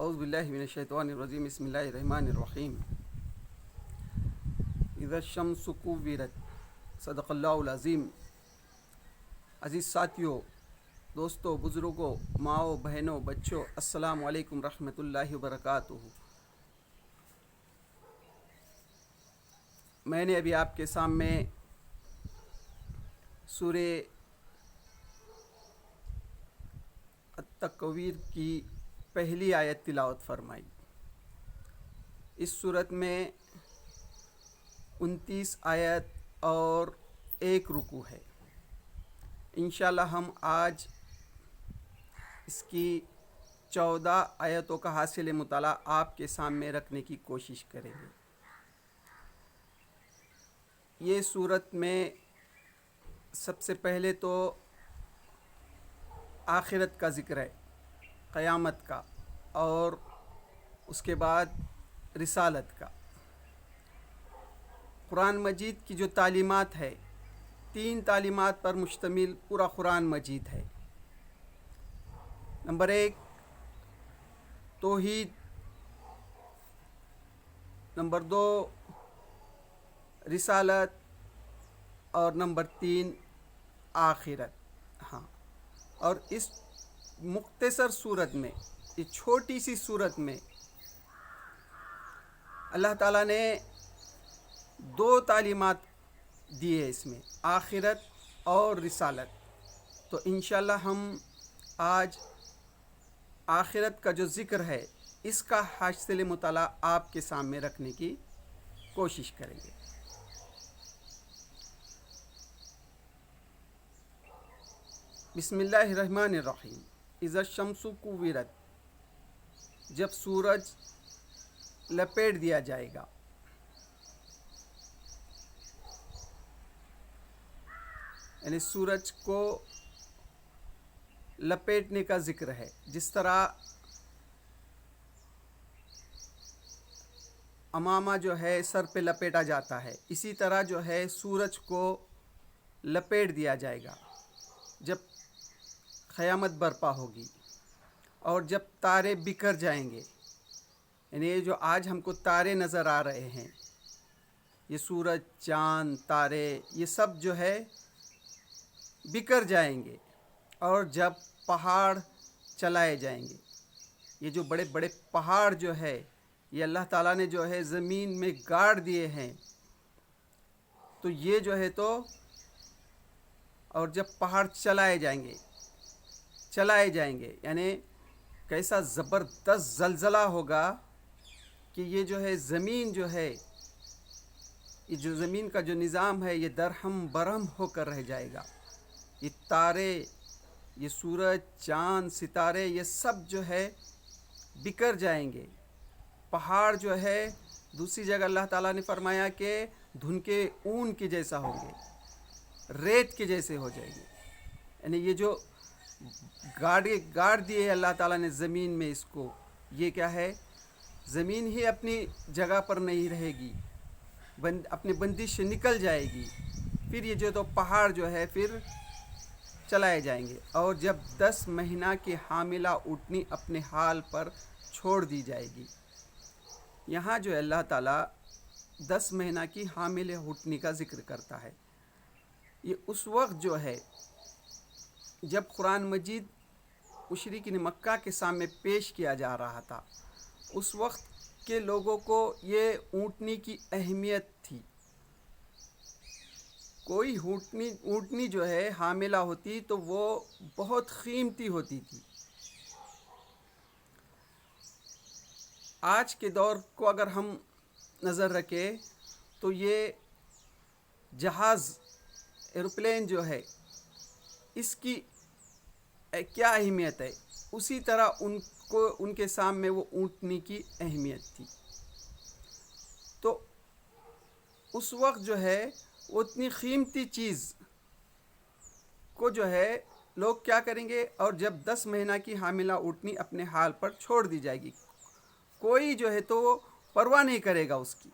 اعوذ باللہ من الشیطان الرجیم بسم اللہ الرحمن الرحیم اذا الشمس کورت صدق اللہ العظیم. عزیز ساتھیوں، دوستوں، بزرگوں، ماؤں، بہنوں، بچوں، السلام علیکم رحمۃ اللہ وبرکاتہ. میں نے ابھی آپ کے سامنے سورہ التکویر کی پہلی آیت تلاوت فرمائی. اس صورت میں 29 آیت اور 1 رکوع ہے. انشاءاللہ ہم آج اس کی 14 آیتوں کا حاصل مطالعہ آپ کے سامنے رکھنے کی کوشش کریں گے. یہ صورت میں سب سے پہلے تو آخرت کا ذکر ہے، قیامت کا، اور اس کے بعد رسالت کا. قرآن مجید کی جو تعلیمات ہے، 3 تعلیمات پر مشتمل پورا قرآن مجید ہے. نمبر 1 توحید، نمبر 2 رسالت، اور نمبر 3 آخرت. اور اس مختصر صورت میں، اس چھوٹی سی صورت میں اللہ تعالیٰ نے 2 تعلیمات دی ہے، اس میں آخرت اور رسالت. تو انشاءاللہ ہم آج آخرت کا جو ذکر ہے اس کا حاصل مطالعہ آپ کے سامنے رکھنے کی کوشش کریں گے. بسم اللہ الرحمن الرحیم. اذا الشمس کورت، جب سورج لپیٹ دیا جائے گا. یعنی سورج کو لپیٹنے کا ذکر ہے. جس طرح امامہ جو ہے سر پہ لپیٹا جاتا ہے، اسی طرح جو ہے سورج کو لپیٹ دیا جائے گا جب قیامت برپا ہوگی، اور جب تارے بکھر جائیں گے. یعنی یہ جو آج ہم کو تارے نظر آ رہے ہیں، یہ سورج، چاند، تارے، یہ سب جو ہے بکھر جائیں گے. اور جب پہاڑ چلائے جائیں گے، یہ جو بڑے بڑے پہاڑ جو ہے یہ اللہ تعالیٰ نے جو ہے زمین میں گاڑ دیے ہیں، تو یہ جو ہے تو، اور جب پہاڑ چلائے جائیں گے یعنی کیسا زبردست زلزلہ ہوگا کہ یہ جو ہے زمین جو ہے، یہ جو زمین کا جو نظام ہے یہ درہم برہم ہو کر رہ جائے گا. یہ تارے، یہ سورج، چاند، ستارے، یہ سب جو ہے بکھر جائیں گے. پہاڑ جو ہے، دوسری جگہ اللہ تعالیٰ نے فرمایا کہ دھن کے اون کے جیسا ہوں گے، ریت کے جیسے ہو جائیں گے. یعنی یہ جو گاڑ دیے اللہ تعالیٰ نے زمین میں، اس کو، یہ کیا ہے، زمین ہی اپنی جگہ پر نہیں رہے گی، اپنی بندش سے نکل جائے گی. پھر یہ جو تو پہاڑ جو ہے پھر چلائے جائیں گے. اور جب 10 مہینہ کی حاملہ اٹھنی اپنے حال پر چھوڑ دی جائے گی. یہاں جو اللہ تعالیٰ 10 مہینہ کی حاملہ اٹھنی کا ذکر کرتا ہے. یہ اس وقت جو ہے جب قرآن مجید مشرکین مکہ کے سامنے پیش کیا جا رہا تھا، اس وقت کے لوگوں کو یہ اونٹنی کی اہمیت تھی. کوئی اونٹنی جو ہے حاملہ ہوتی تو وہ بہت قیمتی ہوتی تھی. آج کے دور کو اگر ہم نظر رکھیں تو یہ جہاز، ایروپلین جو ہے، اس کی کیا اہمیت ہے، اسی طرح ان کے سامنے وہ اونٹنی کی اہمیت تھی. تو اس وقت جو ہے اتنی قیمتی چیز کو جو ہے لوگ کیا کریں گے، اور جب 10 مہینہ کی حاملہ اونٹنی اپنے حال پر چھوڑ دی جائے گی، کوئی جو ہے تو وہ پرواہ نہیں کرے گا اس کی.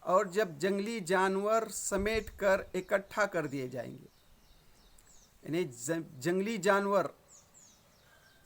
اور جب جنگلی جانور سمیٹ کر اکٹھا کر دیے جائیں گے، یعنی جنگلی جانور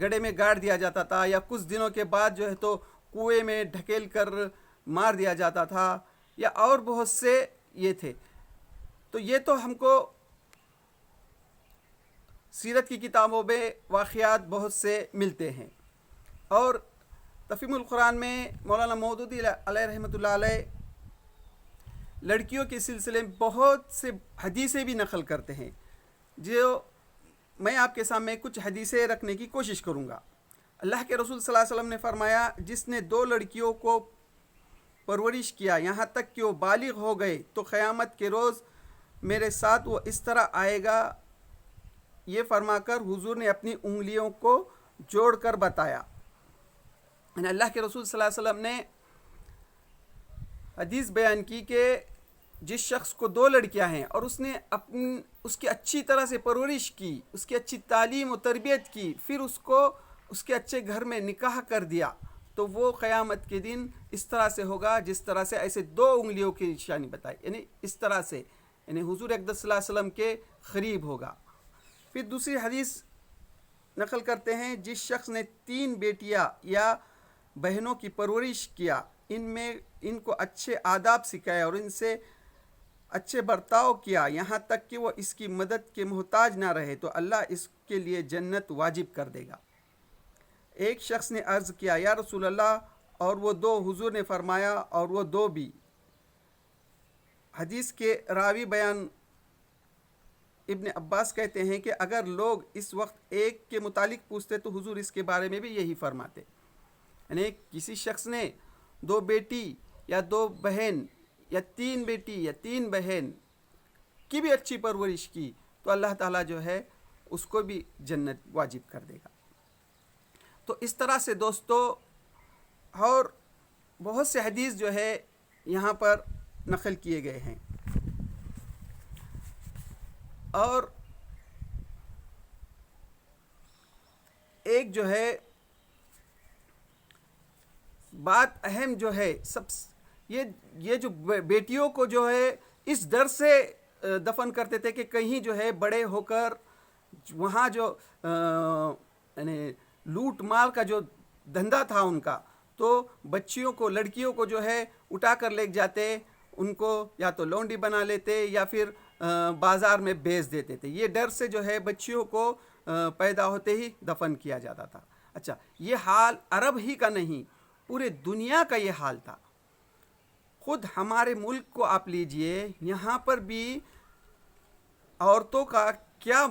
گڑھے میں گاڑ دیا جاتا تھا، یا کچھ دنوں کے بعد جو ہے تو کنویں میں ڈھکیل کر مار دیا جاتا تھا، یا اور بہت سے یہ تھے. تو یہ تو ہم کو سیرت کی کتابوں میں واقعات بہت سے ملتے ہیں. اور تفہیم القرآن میں مولانا مودودی علیہ رحمۃ اللہ علیہ لڑکیوں کے سلسلے میں بہت سے حدیثیں بھی نقل کرتے ہیں، جو میں آپ کے سامنے کچھ حدیثیں رکھنے کی کوشش کروں گا. اللہ کے رسول صلی اللہ علیہ وسلم نے فرمایا، جس نے 2 لڑکیوں کو پرورش کیا یہاں تک کہ وہ بالغ ہو گئے تو قیامت کے روز میرے ساتھ وہ اس طرح آئے گا. یہ فرما کر حضور نے اپنی انگلیوں کو جوڑ کر بتایا. یعنی اللہ کے رسول صلی اللہ علیہ وسلم نے حدیث بیان کی کہ جس شخص کو 2 لڑکیاں ہیں اور اس نے اس کی اچھی طرح سے پرورش کی، اس کی اچھی تعلیم و تربیت کی، پھر اس کو اس کے اچھے گھر میں نکاح کر دیا، تو وہ قیامت کے دن اس طرح سے ہوگا جس طرح سے ایسے 2 انگلیوں کی نشانی بتائی، یعنی اس طرح سے، یعنی حضور اقدس صلی اللہ علیہ وسلم کے قریب ہوگا. پھر دوسری حدیث نقل کرتے ہیں، جس شخص نے 3 بیٹیاں یا بہنوں کی پرورش کیا، ان کو اچھے آداب سکھائے اور ان سے اچھے برتاؤ کیا یہاں تک کہ وہ اس کی مدد کے محتاج نہ رہے، تو اللہ اس کے لیے جنت واجب کر دے گا. ایک شخص نے عرض کیا، یا رسول اللہ، اور وہ 2؟ حضور نے فرمایا، اور وہ 2 بھی. حدیث کے راوی بیان ابن عباس کہتے ہیں کہ اگر لوگ اس وقت ایک کے متعلق پوچھتے تو حضور اس کے بارے میں بھی یہی فرماتے. یعنی کسی شخص نے 2 بیٹی یا 2 بہن یا 3 بیٹی یا 3 بہن کی بھی اچھی پرورش کی تو اللہ تعالیٰ جو ہے اس کو بھی جنت واجب کر دے گا. تو اس طرح سے دوستو اور بہت سے حدیث جو ہے یہاں پر نقل کیے گئے ہیں. اور ایک جو ہے بات اہم جو ہے یہ جو بیٹیوں کو جو ہے اس ڈر سے دفن کرتے تھے کہ کہیں جو ہے بڑے ہو کر وہاں جو یعنی لوٹ مال کا جو دھندا تھا ان کا، تو بچیوں کو، لڑکیوں کو جو ہے اٹھا کر لے جاتے، ان کو یا تو لونڈی بنا لیتے یا پھر بازار میں بیچ دیتے تھے. یہ ڈر سے جو ہے بچیوں کو پیدا ہوتے ہی دفن کیا جاتا تھا. اچھا، یہ حال عرب ہی کا نہیں، پورے دنیا کا یہ حال تھا. خود ہمارے ملک کو آپ لیجئے، یہاں پر بھی عورتوں کا کیا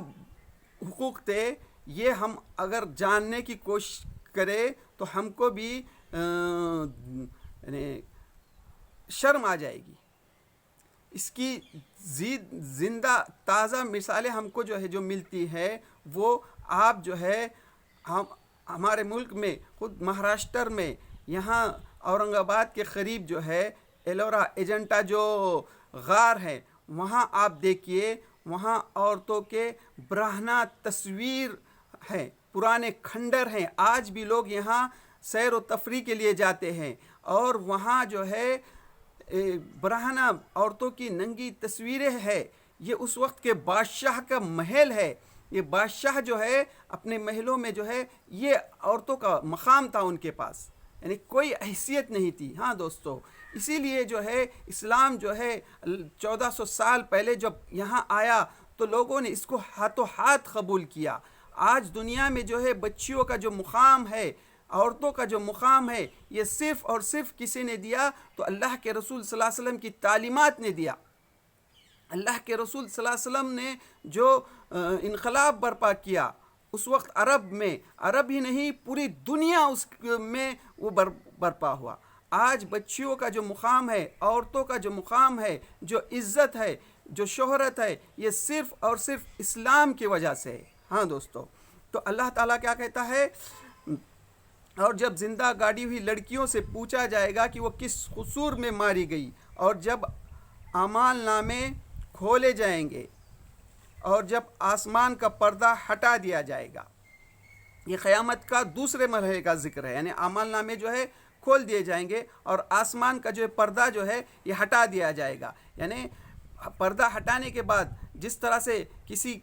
حقوق تھے، یہ ہم اگر جاننے کی کوشش کریں تو ہم کو بھی یعنی شرم آ جائے گی. اس کی زندہ تازہ مثالیں ہم کو جو ہے جو ملتی ہے، وہ آپ جو ہے ہمارے ملک میں، خود مہاراشٹر میں، یہاں اورنگ آباد کے قریب جو ہے ایلورا ایجنٹا جو غار ہے، وہاں آپ دیکھیے، وہاں عورتوں کے برہنہ تصویر ہیں، پرانے کھنڈر ہیں. آج بھی لوگ یہاں سیر و تفریح کے لیے جاتے ہیں، اور وہاں جو ہے برہنہ عورتوں کی ننگی تصویریں ہیں. یہ اس وقت کے بادشاہ کا محل ہے. یہ بادشاہ جو ہے اپنے محلوں میں جو ہے یہ عورتوں کا مقام تھا ان کے پاس، یعنی کوئی حیثیت نہیں تھی. ہاں دوستو، اسی لیے جو ہے اسلام جو ہے 1400 سال پہلے جب یہاں آیا تو لوگوں نے اس کو ہاتھوں ہاتھ قبول کیا. آج دنیا میں جو ہے بچیوں کا جو مقام ہے، عورتوں کا جو مقام ہے، یہ صرف اور صرف کسی نے دیا تو اللہ کے رسول صلی اللہ علیہ وسلم کی تعلیمات نے دیا. اللہ کے رسول صلی اللہ علیہ وسلم نے جو انقلاب برپا کیا اس وقت عرب ہی نہیں، پوری دنیا اس میں وہ برپا ہوا. آج بچیوں کا جو مقام ہے، عورتوں کا جو مقام ہے، جو عزت ہے، جو شہرت ہے، یہ صرف اور صرف اسلام کی وجہ سے ہے. ہاں دوستو، تو اللہ تعالیٰ کیا کہتا ہے، اور جب زندہ گاڑی ہوئی لڑکیوں سے پوچھا جائے گا کہ وہ کس قصور میں ماری گئی، اور جب اعمال نامے کھولے جائیں گے، اور جب آسمان کا پردہ ہٹا دیا جائے گا. یہ قیامت کا دوسرے مرحلے کا ذکر ہے، یعنی اعمال نامے جو ہے کھول دیے جائیں گے اور آسمان کا جو پردہ جو ہے یہ ہٹا دیا جائے گا. یعنی پردہ ہٹانے کے بعد جس طرح سے کسی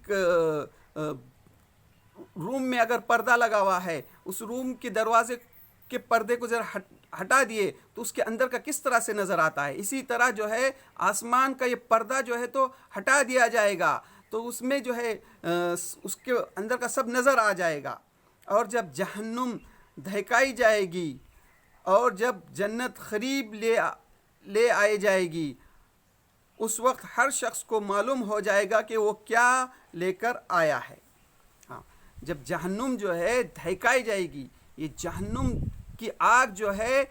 روم میں اگر پردہ لگا ہوا ہے، اس روم کے دروازے کے پردے کو ذرا ہٹا دیے تو اس کے اندر کا کس طرح سے نظر آتا ہے. اسی طرح جو ہے آسمان کا یہ پردہ جو ہے تو ہٹا دیا جائے گا تو اس میں جو ہے اس کے اندر کا سب نظر آ جائے گا. اور جب جہنم دہکائی جائے گی اور جب جنت قریب لے آئی جائے گی، اس وقت ہر شخص کو معلوم ہو جائے گا کہ وہ کیا لے کر آیا ہے. ہاں، جب جہنم جو ہے دہکائی جائے گی، یہ جہنم کی آگ جو ہے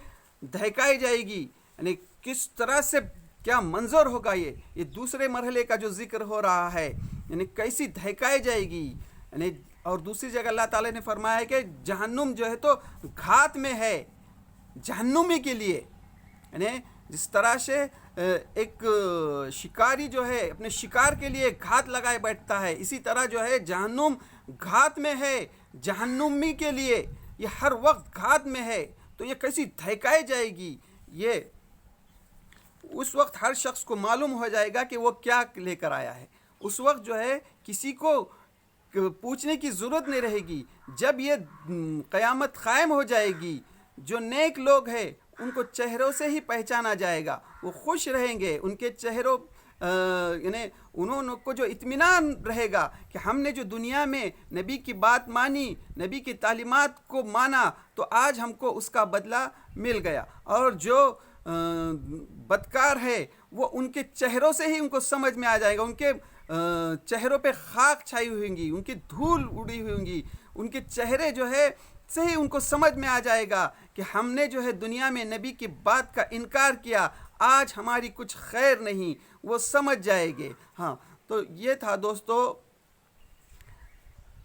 دہکائی جائے گی، یعنی کس طرح سے کیا منظر ہوگا. یہ دوسرے مرحلے کا جو ذکر ہو رہا ہے، یعنی کیسی دہکائی جائے گی. یعنی اور دوسری جگہ اللہ تعالیٰ نے فرمایا ہے کہ جہنم جو ہے تو گھات میں ہے جہنمی کے لیے. یعنی جس طرح سے ایک شکاری جو ہے اپنے شکار کے لیے گھات لگائے بیٹھتا ہے، اسی طرح جو ہے جہنم گھات میں ہے جہنمی کے لیے. یہ ہر وقت گھات میں ہے تو یہ کیسی دہکائی جائے گی. یہ اس وقت ہر شخص کو معلوم ہو جائے گا کہ وہ کیا لے کر آیا ہے. اس وقت جو ہے کسی کو پوچھنے کی ضرورت نہیں رہے گی. جب یہ قیامت قائم ہو جائے گی، جو نیک لوگ ہیں ان کو چہروں سے ہی پہچانا جائے گا. وہ خوش رہیں گے، ان کے چہروں یعنی انہوں کو جو اطمینان رہے گا کہ ہم نے جو دنیا میں نبی کی بات مانی، نبی کی تعلیمات کو مانا، تو آج ہم کو اس کا بدلہ مل گیا. اور جو بدکار ہے وہ ان کے چہروں سے ہی ان کو سمجھ میں آ جائے گا. ان کے چہروں پہ خاک چھائی ہوئی ہوں گی، ان کی دھول اڑی ہوئی ہوں گی، ان کے چہرے جو ہے سے ہی ان کو سمجھ میں آ جائے گا کہ ہم نے جو ہے دنیا میں نبی کی بات کا انکار کیا، آج ہماری کچھ خیر نہیں. وہ سمجھ جائے گے. ہاں، تو یہ تھا دوستو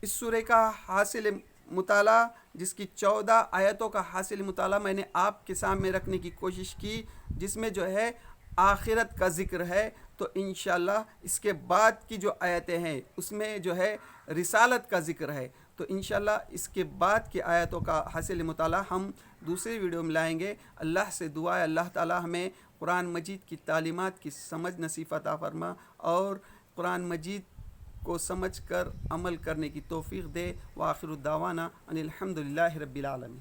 اس سورہ کا حاصل مطالعہ، جس کی 14 آیتوں کا حاصل مطالعہ میں نے آپ کے سامنے رکھنے کی کوشش کی، جس میں جو ہے آخرت کا ذکر ہے. تو انشاءاللہ اس کے بعد کی جو آیتیں ہیں اس میں جو ہے رسالت کا ذکر ہے. تو انشاءاللہ اس کے بعد کی آیتوں کا حاصل مطالعہ ہم دوسری ویڈیو میں لائیں گے. اللہ سے دعا ہے اللہ تعالی ہمیں قرآن مجید کی تعلیمات کی سمجھ نصیب عطا فرما اور قرآن مجید کو سمجھ کر عمل کرنے کی توفیق دے. وآخر الدعوانا ان الحمد للہ رب العالمین.